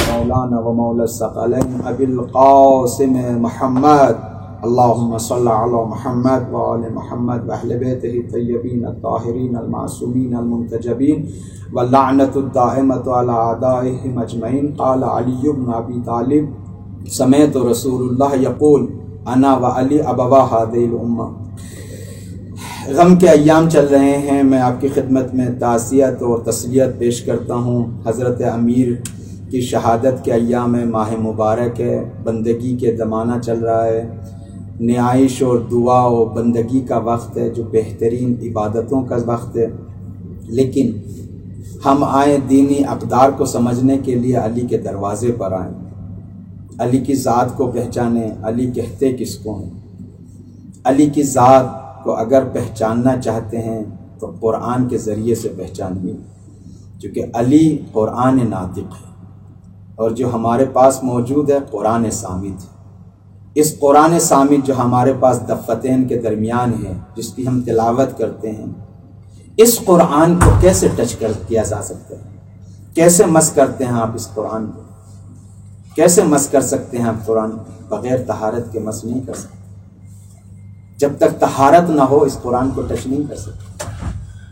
مولانا و مولا الثقلین ابی القاسم محمد اللهم صل علی محمد و آل محمد و اہل بیتہ الطیبین الطاہرین المعصومین المنتجبین واللعنۃ الدائمۃ علی اعدائہم اجمعین۔ قال علی بن ابی طالب سمعت رسول اللہ یقول انا و علی ابوا هذه الامہ۔ غم کے ایام چل رہے ہیں، میں آپ کی خدمت میں تعزیت اور تسلیت پیش کرتا ہوں۔ حضرت امیر کی شہادت کے ایام ماہ مبارک ہے، بندگی کے زمانہ چل رہا ہے، نیائش اور دعا و بندگی کا وقت ہے، جو بہترین عبادتوں کا وقت ہے۔ لیکن ہم آئیں دینی اقدار کو سمجھنے کے لیے علی کے دروازے پر آئیں، علی کی ذات کو پہچانیں۔ علی کہتے کس کو ہیں؟ علی کی ذات کو اگر پہچاننا چاہتے ہیں تو قرآن کے ذریعے سے پہچانیے، کیونکہ علی قرآن ناطق ہے، اور جو ہمارے پاس موجود ہے قرآن صامت ہے۔ اس قرآن صامت جو ہمارے پاس دفتین کے درمیان ہے، جس کی ہم تلاوت کرتے ہیں، اس قرآن کو کیسے ٹچ کیا جا سکتا ہے؟ کیسے مس کرتے ہیں آپ اس قرآن کو؟ کیسے مس کر سکتے ہیں آپ قرآن کو؟ بغیر طہارت کے مس نہیں کر سکتے۔ جب تک طہارت نہ ہو اس قرآن کو ٹچ نہیں کر سکتے۔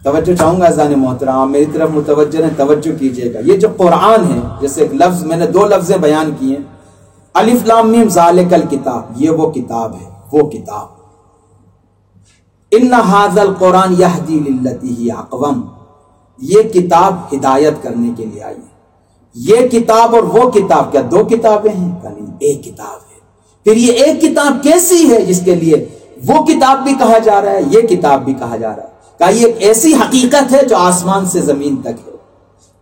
توجہ چاہوں گا اذان محترم، میری طرف متوجہ ہیں، توجہ کیجئے گا۔ یہ جو قرآن ہے، جیسے ایک لفظ میں نے دو لفظیں بیان کیے، الف لام میم ذالک الکتاب، یہ وہ کتاب ہے، وہ کتاب۔ ان ھذا القرآن یہدی للتی ہی اقوم، یہ کتاب ہدایت کرنے کے لیے آئی ہے۔ یہ کتاب اور وہ کتاب، کیا دو کتابیں ہیں؟ نہیں، ایک کتاب ہے۔ پھر یہ ایک کتاب کیسی ہے جس کے لیے وہ کتاب بھی کہا جا رہا ہے، یہ کتاب بھی کہا جا رہا ہے؟ کہ یہ ایک ایسی حقیقت ہے جو آسمان سے زمین تک ہے،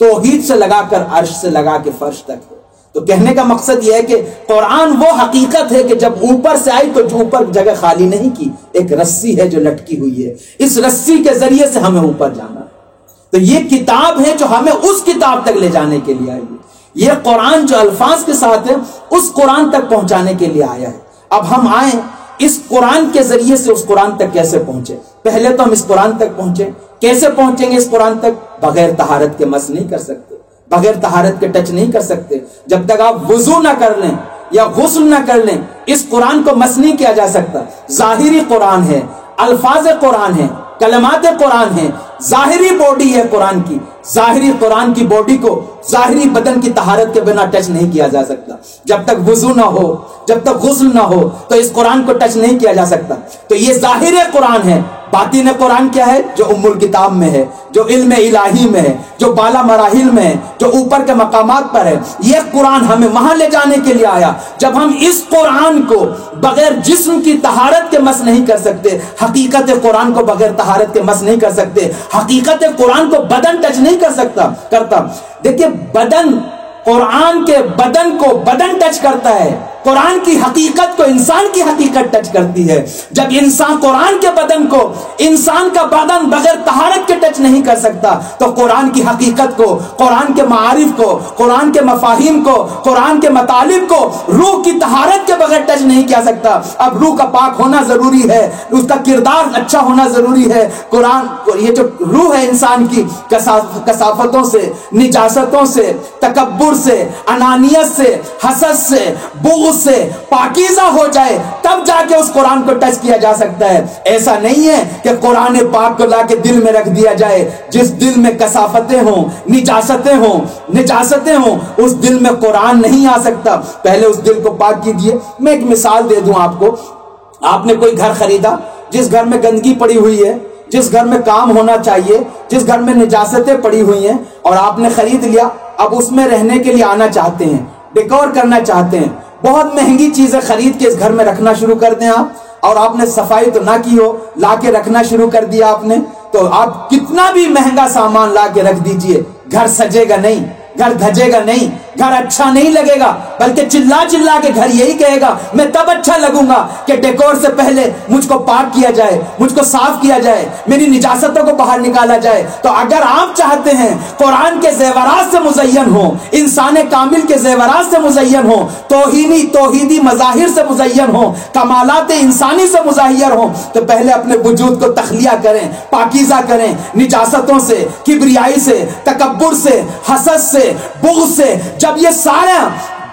توحید سے لگا کر عرش سے لگا کے فرش تک ہے۔ تو کہنے کا مقصد یہ ہے کہ قرآن وہ حقیقت ہے کہ جب اوپر سے آئی تو جو اوپر جگہ خالی نہیں کی، ایک رسی ہے جو لٹکی ہوئی ہے، اس رسی کے ذریعے سے ہمیں اوپر جانا ہے۔ تو یہ کتاب ہے جو ہمیں اس کتاب تک لے جانے کے لیے آئی ہے۔ یہ قرآن جو الفاظ کے ساتھ ہے اس قرآن تک پہنچانے کے لیے آیا ہے۔ اب ہم آئیں اس قرآن کے ذریعے سے اس قرآن تک کیسے پہنچے؟ پہلے تو ہم اس قرآن تک پہنچے۔ کیسے پہنچیں گے اس قرآن تک؟ بغیر طہارت کے مس نہیں کر سکتے، بغیر طہارت کے ٹچ نہیں کر سکتے۔ جب تک آپ وضو نہ کر لیں یا غسل نہ کر لیں اس قرآن کو مس نہیں کیا جا سکتا۔ ظاہری قرآن ہے، الفاظ قرآن ہے، کلمات قرآن ہیں، ظاہری باڈی ہے قرآن کی۔ ظاہری قرآن کی باڈی کو ظاہری بدن کی طہارت کے بنا ٹچ نہیں کیا جا سکتا۔ جب تک وضو نہ ہو، جب تک غسل نہ ہو تو اس قرآن کو ٹچ نہیں کیا جا سکتا۔ تو یہ ظاہر قرآن ہے۔ باطن قرآن کیا ہے؟ جو ام الکتاب میں ہے، جو علم الہی میں ہے، جو بالا مراحل میں ہے، جو اوپر کے مقامات پر ہے۔ یہ قرآن ہمیں وہاں لے جانے کے لیے آیا۔ جب ہم اس قرآن کو بغیر جسم کی طہارت کے مس نہیں کر سکتے، حقیقت قرآن کو بغیر طہارت کے مس نہیں کر سکتے، حقیقت قرآن کو بدن ٹچ نہیں کرتا۔ دیکھیں، بدن قرآن کے بدن کو بدن ٹچ کرتا ہے، قرآن کی حقیقت کو انسان کی حقیقت ٹچ کرتی ہے۔ جب انسان قرآن کے بدن کو، انسان کا بدن بغیر طہارت کے ٹچ نہیں کر سکتا تو قرآن کی حقیقت کو، قرآن کے معارف کو، قرآن کے مفاہیم کو، قرآن کے مطالب کو روح کی طہارت کے بغیر ٹچ نہیں کیا سکتا۔ اب روح کا پاک ہونا ضروری ہے، اس کا کردار اچھا ہونا ضروری ہے۔ قرآن، یہ جو روح ہے انسان کی، کثافتوں سے، نجاستوں سے، تکبر سے، انانیت سے، حسد سے، بغض سے پاکیزہ ہو جائے تب جا کے اس قرآن کو ٹچ کیا جا سکتا ہے۔ ایسا نہیں ہے کہ قرآن پاک کو لا کے دل میں رکھ دیا جائے۔ جس دل میں کثافتیں ہوں، نجاستیں ہوں، اس دل میں قرآن نہیں آ سکتا۔ پہلے اس دل کو پاک کیجیے۔ میں ایک مثال دے دوں آپ کو۔ آپ نے کوئی گھر خریدا، جس گھر میں گندگی پڑی ہوئی ہے، جس گھر میں کام ہونا چاہیے، جس گھر میں نجاستیں پڑی ہوئی ہیں، اور آپ نے خرید لیا۔ اب اس میں رہنے کے لیے آنا چاہتے ہیں، ڈیکور کرنا چاہتے ہیں، بہت مہنگی چیزیں خرید کے اس گھر میں رکھنا شروع کر دیں آپ، اور آپ نے صفائی تو نہ کی ہو، لا کے رکھنا شروع کر دیا آپ نے، تو آپ کتنا بھی مہنگا سامان لا کے رکھ دیجئے، گھر سجے گا نہیں، گھر دھجے گا نہیں، گھر اچھا نہیں لگے گا، بلکہ چلا چلا کے گھر یہی کہے گا میں تب اچھا لگوں گا کہ ڈیکور سے پہلے مجھ کو پاک کیا جائے، مجھ کو صاف کیا جائے، میری نجاستوں کو باہر نکالا جائے۔ تو اگر آپ چاہتے ہیں قرآن کے زیورات سے مزین ہو، انسان کامل کے زیورات سے مزین ہو، توحیدی مظاہر سے مزین ہو، کمالات انسانی سے مظاہر ہو، تو پہلے اپنے وجود کو تخلیہ کریں، پاکیزہ کریں نجاستوں سے، کبریائی سے، تکبر سے، حسد سے، بغض سے۔ جب یہ سارا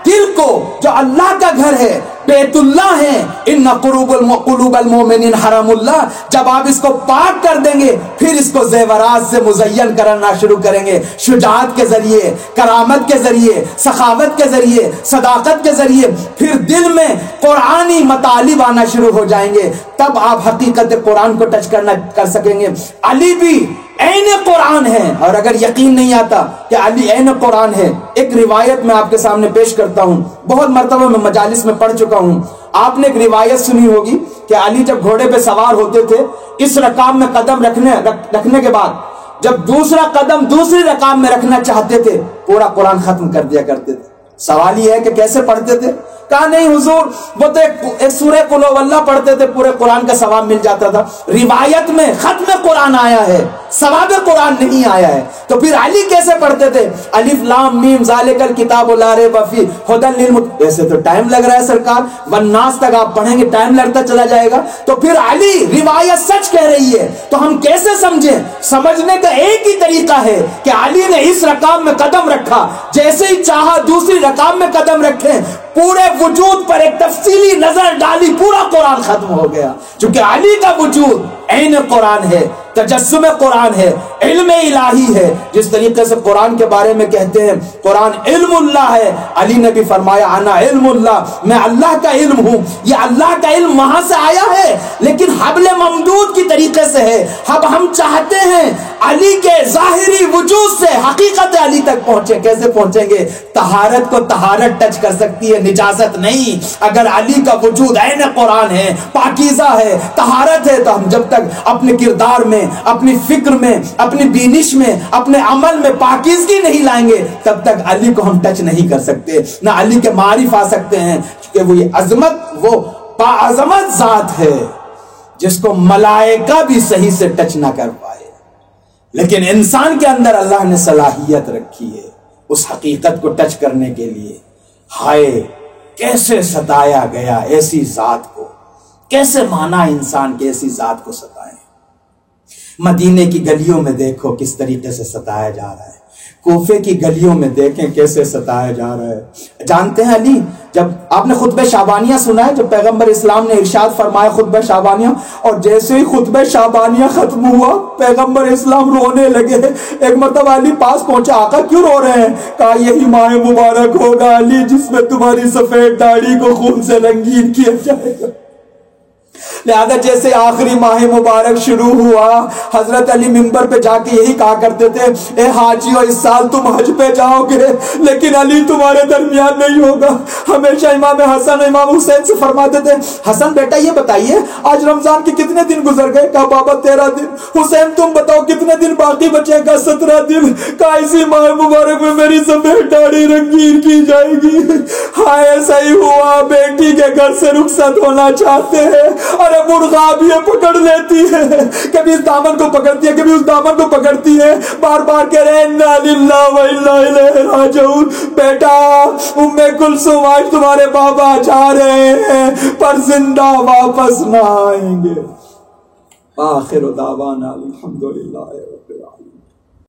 دل کو جو اللہ کا گھر ہے، بیت اللہ ہے، ان قلوب المؤمنین حرم اللہ، جب آپ اس کو پاک کر دیں گے پھر اس کو زیورات سے مزین کرنا شروع کریں گے، شجاعت کے ذریعے، کرامت کے ذریعے، سخاوت کے ذریعے، صداقت کے ذریعے، پھر دل میں قرآنی مطالب آنا شروع ہو جائیں گے، تب آپ حقیقت قرآن کو ٹچ کر سکیں گے۔ علی بھی عین قرآن ہے، اور اگر یقین نہیں آتا کہ علی عین قرآن ہے، ایک روایت میں آپ کے سامنے پیش کرتا ہوں، بہت مرتبہ میں مجالس میں پڑھ چکا ہوں۔ آپ نے ایک روایت سنی ہوگی کہ علی جب گھوڑے پہ سوار ہوتے تھے، اس رکاب میں قدم رکھنے کے بعد جب دوسرا قدم دوسری رکاب میں رکھنا چاہتے تھے پورا قرآن ختم کر دیا کرتے تھے۔ سوال یہ ہے کہ کیسے پڑھتے تھے؟ کہا نہیں حضور، وہ تو ایک سورہ قل هو اللہ پڑھتے تھے، پورے قرآن کا ثواب مل جاتا تھا۔ روایت میں ختم قرآن آیا ہے، ثواب قرآن نہیں آیا ہے، تو پھر علی کیسے پڑھتے تھے؟ الف لام میم ذالک الکتاب لا ریب فیہ ھدی للمتقین۔ ویسے تو ٹائم لگ رہا ہے سرکار، والناس تک آپ پڑھیں گے ٹائم لگتا چلا جائے گا، تو پھر علی روایت سچ کہہ رہی ہے تو ہم کیسے سمجھیں؟ سمجھنے کا ایک ہی طریقہ ہے کہ علی نے اس رکاب میں قدم رکھا، جیسے ہی چاہا دوسری رکاب میں قدم رکھیں، پورے وجود پر ایک تفصیلی نظر ڈالی، پورا قرآن ختم ہو گیا، چونکہ علی کا وجود عین قرآن ہے، تجسم قرآن ہے، علم الہی ہے۔ جس طریقے سے قرآن کے بارے میں کہتے ہیں قرآن علم اللہ ہے، علی نے بھی فرمایا انا علم اللہ، میں اللہ کا علم ہوں۔ یہ اللہ کا علم وہاں سے آیا ہے لیکن حبل ممدود کی طریقے سے ہے۔ اب ہم چاہتے ہیں علی کے ظاہری وجود سے حقیقت علی تک پہنچے، کیسے پہنچیں گے؟ طہارت کو طہارت ٹچ کر سکتی ہے، نجاست نہیں۔ اگر علی کا وجود عین قرآن ہے، پاکیزہ ہے، طہارت ہے، تو ہم جب تک اپنے کردار میں، اپنی فکر میں، اپنی بینش میں، اپنے عمل میں پاکیزگی نہیں لائیں گے تب تک علی کو ہم ٹچ نہیں کر سکتے، نہ علی کے معارف آ سکتے ہیں، کیونکہ وہ یہ عظمت، وہ باعظمت ذات ہے جس کو ملائکہ بھی صحیح سے ٹچ نہ کر پائے، لیکن انسان کے اندر اللہ نے صلاحیت رکھی ہے اس حقیقت کو ٹچ کرنے کے لیے۔ ہائے کیسے ستایا گیا ایسی ذات کو، کیسے مانا انسان کے ایسی ذات کو ستائیں۔ مدینے کی گلیوں میں دیکھو کس طریقے سے ستایا جا رہا ہے، کوفے کی گلیوں میں دیکھیں کیسے ستایا جا رہا ہے۔ جانتے ہیں علی، جب آپ نے خطبہ شعبانیہ سنا ہے، جب پیغمبر اسلام نے ارشاد فرمایا خطبہ شعبانیہ، اور جیسے ہی خطبہ شعبانیہ ختم ہوا پیغمبر اسلام رونے لگے۔ ایک مرتبہ علی پاس پہنچا، آقا کیوں رو رہے ہیں؟ کہا یہی ماہ مبارک ہوگا علی جس میں تمہاری سفید داڑھی کو خون سے رنگین کیا جائے گا۔ لہذا جیسے آخری ماہ مبارک شروع ہوا، حضرت علی منبر پہ جا کے یہی کہا کرتے تھے، اے حاجیو اس سال تم حج پہ جاؤ گے لیکن علی تمہارے درمیان نہیں ہوگا۔ ہمیشہ امام حسن و امام حسین سے فرماتے تھے، حسن بیٹا یہ بتائیے آج رمضان کے کتنے دن گزر گئے؟ کہا بابا 13 دن۔ حسین تم بتاؤ کتنے دن باقی بچے؟ کہا 17 دن۔ کہا اسی ماہ مبارک میں میری سفید داڑھی رنگین کی جائے گی۔ ہائے صحیح ہوا، بیٹی کے گھر سے رخصت ہونا چاہتے ہیں، ارے مرغا بھی پکڑ لیتی ہے، کبھی اس دامن کو پکڑتی ہے کبھی اس دامن کو پکڑتی ہے، بار بار کہہ رہے ہیں انا للہ و انا الیہ راجعون۔ بیٹا ام کلثوم آج تمہارے بابا جا رہے ہیں پر زندہ واپس نہ آئیں گے۔ آخر دعوانا الحمدللہ۔